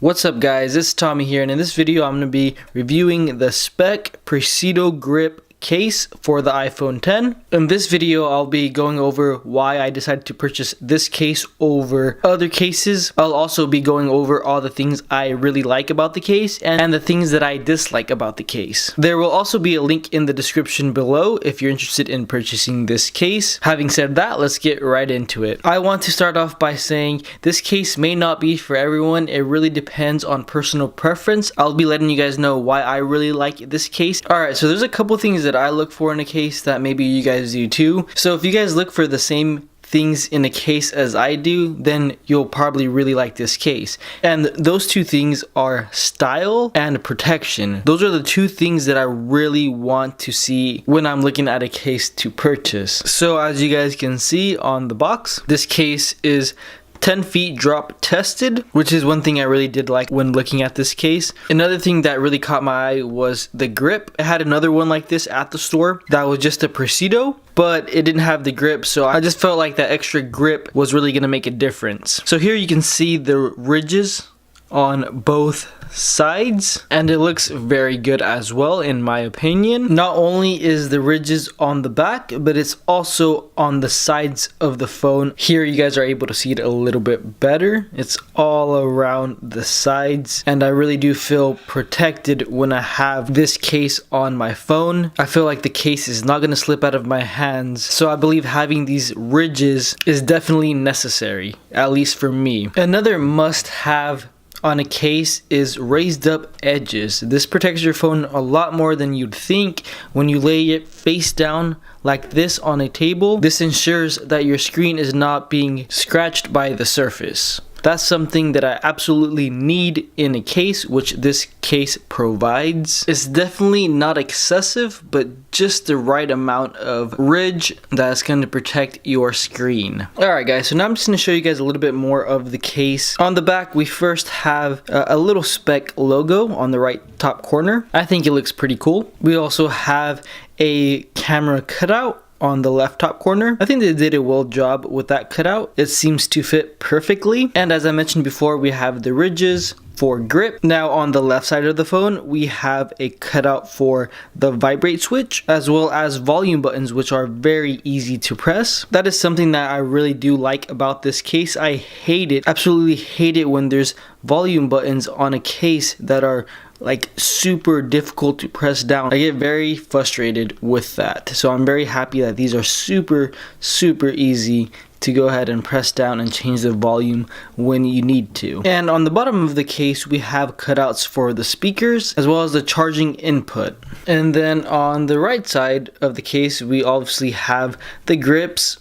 What's up guys, it's Tommy here, and in this video I'm going to be reviewing the Speck Presidio grip case for the iPhone 10. In this video I'll be going over why I decided to purchase this case over other cases. I'll also be going over all the things I really like about the case and the things that I dislike about the case. There will also be a link in the description below if you're interested in purchasing this case. Having said that, let's get right into it. I want to start off by saying this case may not be for everyone. It really depends on personal preference. I'll be letting you guys know why I really like this case. Alright, so there's a couple things that I look for in a case that maybe you guys do too. So if you guys look for the same things in a case as I do, then you'll probably really like this case. And those two things are style and protection. Those are the two things that I really want to see when I'm looking at a case to purchase. So as you guys can see on the box, this case is 10 feet drop tested, which is one thing I really did like when looking at this case. Another thing that really caught my eye was the grip. I had another one like this at the store that was just a Presidio, but it didn't have the grip, so I just felt like that extra grip was really gonna make a difference. So here you can see the ridges on both sides, and it looks very good as well in my opinion. Not only is the ridges on the back, but it's also on the sides of the phone. Here you guys are able to see it a little bit better. It's all around the sides, and I really do feel protected when I have this case on my phone. I feel like the case is not going to slip out of my hands, so I believe having these ridges is definitely necessary, at least for me. Another must-have on a case is raised up edges. This protects your phone a lot more than you'd think. When you lay it face down like this on a table, this ensures that your screen is not being scratched by the surface. That's something that I absolutely need in a case, which this case provides. It's definitely not excessive, but just the right amount of ridge that's going to protect your screen. Alright guys, so now I'm just going to show you guys a little bit more of the case. On the back, we first have a little Speck logo on the right top corner. I think it looks pretty cool. We also have a camera cutout on the left top corner. I think they did a well job with that cutout. It seems to fit perfectly. And as I mentioned before, we have the ridges for grip. Now on the left side of the phone, we have a cutout for the vibrate switch, as well as volume buttons, which are very easy to press. That is something that I really do like about this case. I hate it, absolutely hate it when there's volume buttons on a case that are like super difficult to press down. I get very frustrated with that. So I'm very happy that these are super easy to go ahead and press down and change the volume when you need to. And on the bottom of the case, we have cutouts for the speakers as well as the charging input. And then on the right side of the case, we obviously have the grips,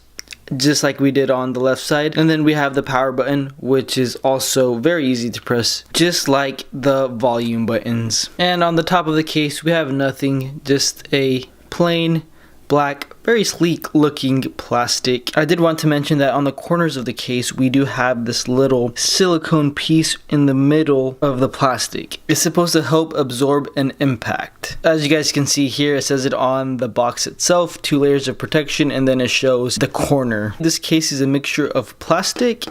just like we did on the left side. And then we have the power button, which is also very easy to press, just like the volume buttons. And on the top of the case, we have nothing, just a plain black, very sleek looking plastic. I did want to mention that on the corners of the case, we do have this little silicone piece in the middle of the plastic. It's supposed to help absorb an impact. As you guys can see here, it says it on the box itself, 2 layers of protection, and then it shows the corner. This case is a mixture of plastic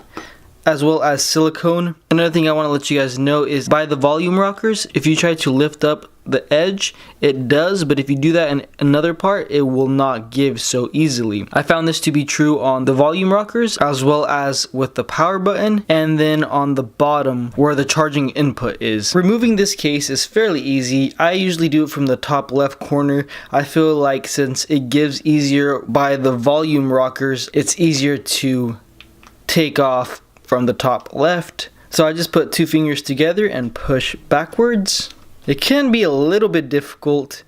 as well as silicone. Another thing I want to let you guys know is by the volume rockers, if you try to lift up the edge, it does, but if you do that in another part, it will not give so easily. I found this to be true on the volume rockers as well as with the power button, and then on the bottom where the charging input is. Removing this case is fairly easy. I usually do it from the top left corner. I feel like since it gives easier by the volume rockers, it's easier to take off from the top left. So I just put 2 fingers together and push backwards. It can be a little bit difficult,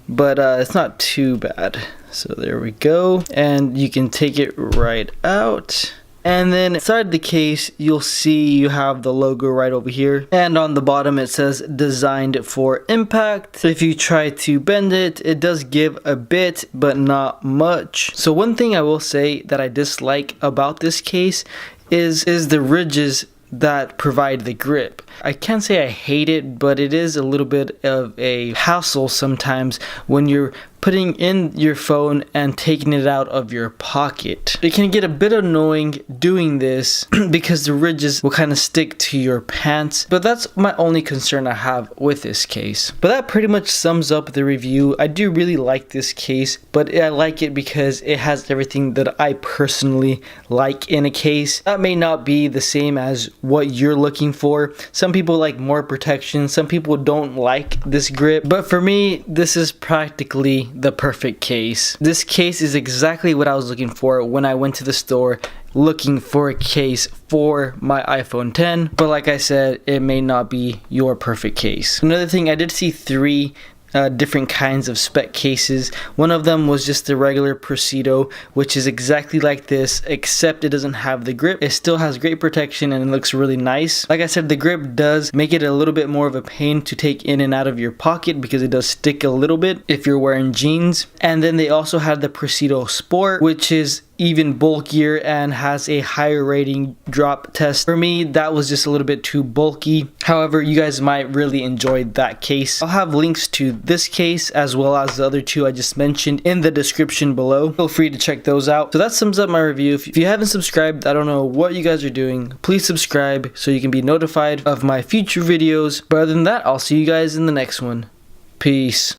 but it's not too bad. So there we go. And you can take it right out. And then inside the case, you'll see you have the logo right over here. And on the bottom, it says designed for impact. So if you try to bend it, it does give a bit, but not much. So one thing I will say that I dislike about this case is the ridges that provide the grip. I can't say I hate it, but it is a little bit of a hassle sometimes when you're putting in your phone and taking it out of your pocket. It can get a bit annoying doing this because the ridges will kind of stick to your pants, but that's my only concern I have with this case. But that pretty much sums up the review. I do really like this case, but I like it because it has everything that I personally like in a case. That may not be the same as what you're looking for. Some people like more protection, some people don't like this grip, but for me, this is practically the perfect case. This case is exactly what I was looking for when I went to the store looking for a case for my iPhone 10, but like I said, it may not be your perfect case. Another thing, I did see three different kinds of Speck cases. One of them was just the regular Presidio, which is exactly like this, except it doesn't have the grip. It still has great protection and it looks really nice. Like I said, the grip does make it a little bit more of a pain to take in and out of your pocket because it does stick a little bit if you're wearing jeans. And then they also had the Presidio Sport, which is even bulkier and has a higher rating drop test. For me, that was just a little bit too bulky. However, you guys might really enjoy that case. I'll have links to this case as well as the other two I just mentioned in the description below. Feel free to check those out. So that sums up my review. If you haven't subscribed, I don't know what you guys are doing. Please subscribe so you can be notified of my future videos. But other than that, I'll see you guys in the next one. Peace.